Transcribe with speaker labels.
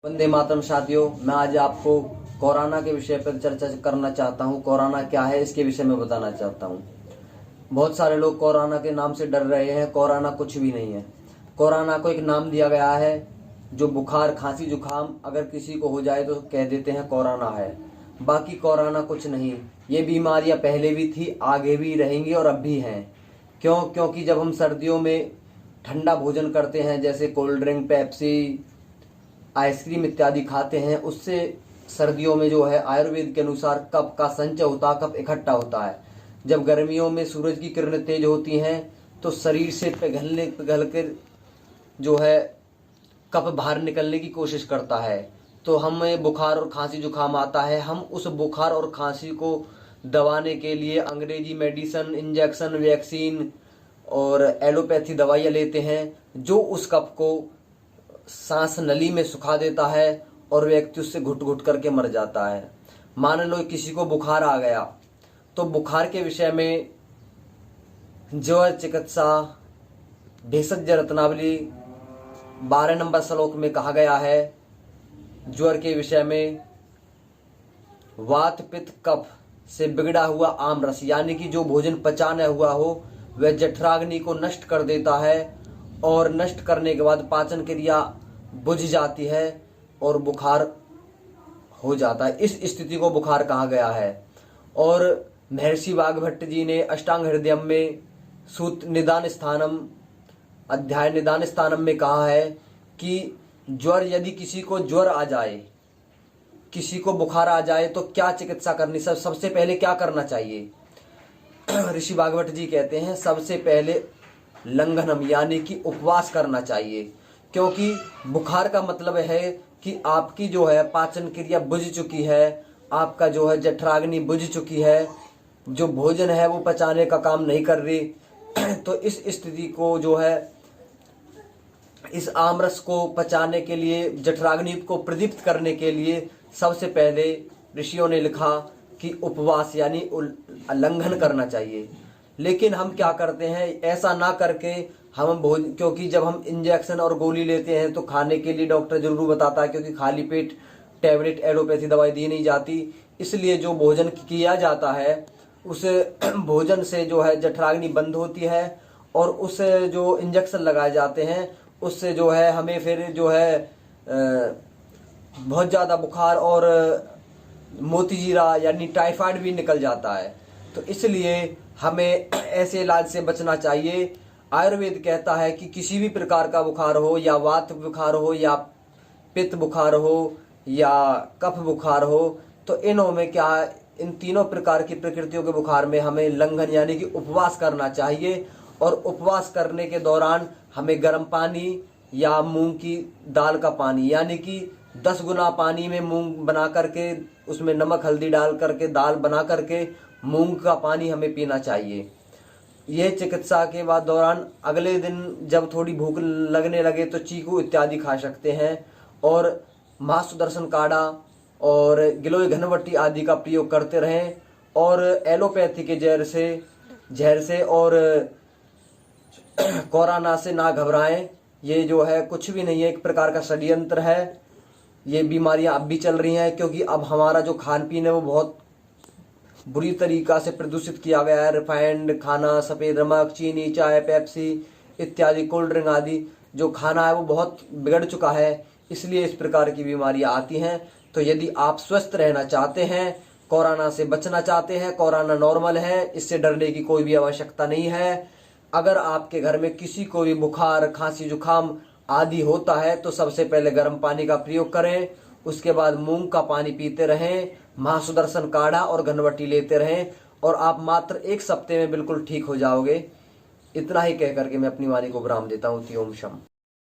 Speaker 1: वंदे मातरम साथियों, मैं आज आपको कोरोना के विषय पर चर्चा करना चाहता हूँ। कोरोना क्या है इसके विषय में बताना चाहता हूँ। बहुत सारे लोग कोरोना के नाम से डर रहे हैं। कोरोना कुछ भी नहीं है। कोरोना को एक नाम दिया गया है, जो बुखार खांसी जुकाम अगर किसी को हो जाए तो कह देते हैं कोरोना है। बाकी कोरोना कुछ नहीं। ये बीमारियां पहले भी थी, आगे भी रहेंगी और अब भी हैं। क्योंकि जब हम सर्दियों में ठंडा भोजन करते हैं, जैसे कोल्ड ड्रिंक, पेप्सी, आइसक्रीम इत्यादि खाते हैं, उससे सर्दियों में जो है आयुर्वेद के अनुसार कफ का संचय होता है, कफ इकट्ठा होता है। जब गर्मियों में सूरज की किरणें तेज होती हैं तो शरीर से पिघल कर जो है कफ बाहर निकलने की कोशिश करता है, तो हमें बुखार और खांसी जुकाम आता है। हम उस बुखार और खांसी को दबाने के लिए अंग्रेजी मेडिसिन, इंजेक्शन, वैक्सीन और एलोपैथी दवाइयाँ लेते हैं, जो उस कफ को सांस नली में सुखा देता है और व्यक्ति उससे घुट घुट करके मर जाता है। मान लो किसी को बुखार आ गया, तो बुखार के विषय में ज्वर चिकित्सा भेषज रत्नावली 12 नंबर श्लोक में कहा गया है। ज्वर के विषय में वात पित्त कफ से बिगड़ा हुआ आम रस, यानी कि जो भोजन पचा न हुआ हो वह जठराग्नि को नष्ट कर देता है और नष्ट करने के बाद पाचन क्रिया बुझ जाती है और बुखार हो जाता है। इस स्थिति को बुखार कहा गया है। और महर्षि वाग्भट्ट जी ने अष्टांग हृदयम में सूत्र निदान स्थानम अध्याय निदान स्थानम में कहा है कि ज्वर, यदि किसी को ज्वर आ जाए, किसी को बुखार आ जाए तो क्या चिकित्सा करनी, सबसे पहले क्या करना चाहिए। ऋषि वाग्भट्ट जी कहते हैं सबसे पहले लंघनम, यानी कि उपवास करना चाहिए। क्योंकि बुखार का मतलब है कि आपकी जो है पाचन क्रिया बुझ चुकी है, आपका जो है जठराग्नि बुझ चुकी है, जो भोजन है वो पचाने का काम नहीं कर रही। तो इस स्थिति को जो है, इस आमरस को पचाने के लिए, जठराग्नि को प्रदीप्त करने के लिए सबसे पहले ऋषियों ने लिखा कि उपवास यानी उल्लंघन करना चाहिए। लेकिन हम क्या करते हैं, ऐसा ना करके हम क्योंकि जब हम इंजेक्शन और गोली लेते हैं तो खाने के लिए डॉक्टर जरूर बताता है, क्योंकि खाली पेट टैबलेट एलोपैथी दवाई दी नहीं जाती। इसलिए जो भोजन किया जाता है उस भोजन से जो है जठराग्नि बंद होती है और उस जो इंजेक्शन लगाए जाते हैं उससे जो है हमें फिर जो है बहुत ज़्यादा बुखार और मोतीजीरा यानी टाइफाइड भी निकल जाता है। तो इसलिए हमें ऐसे इलाज से बचना चाहिए। आयुर्वेद कहता है कि किसी भी प्रकार का बुखार हो, या वात बुखार हो, या पित्त बुखार हो, या कफ बुखार हो, तो इनों में क्या, इन तीनों प्रकार की प्रकृतियों के बुखार में हमें लंघन यानी कि उपवास करना चाहिए। और उपवास करने के दौरान हमें गर्म पानी या मूंग की दाल का पानी, यानी कि 10 गुना पानी में मूंग बना करके उसमें नमक हल्दी डाल करके दाल बना करके मूंग का पानी हमें पीना चाहिए। यह चिकित्सा के बाद दौरान अगले दिन जब थोड़ी भूख लगने लगे तो चीकू इत्यादि खा सकते हैं। और महासुदर्शन काढ़ा और गिलोय घनवटी आदि का प्रयोग करते रहें। और एलोपैथी के जहर से और कोरोना से ना घबराएं। ये जो है कुछ भी नहीं है, एक प्रकार का षड्यंत्र है। ये बीमारियां अब भी चल रही हैं, क्योंकि अब हमारा जो खान पीन है वो बहुत बुरी तरीका से प्रदूषित किया गया है। रिफाइंड खाना, सफ़ेद नमक, चीनी, चाय, पेप्सी इत्यादि, कोल्ड ड्रिंक आदि जो खाना है वो बहुत बिगड़ चुका है। इसलिए इस प्रकार की बीमारियां आती हैं। तो यदि आप स्वस्थ रहना चाहते हैं, कोरोना से बचना चाहते हैं, कोरोना नॉर्मल है, इससे डरने की कोई भी आवश्यकता नहीं है। अगर आपके घर में किसी को भी बुखार, खांसी, जुकाम आदि होता है तो सबसे पहले गर्म पानी का प्रयोग करें। उसके बाद मूंग का पानी पीते रहें, महासुदर्शन काढ़ा और घनवटी लेते रहें, और आप मात्र 1 सप्ते में बिल्कुल ठीक हो जाओगे। इतना ही कह करके मैं अपनी वाणी को विराम देता हूँ। ओम शम।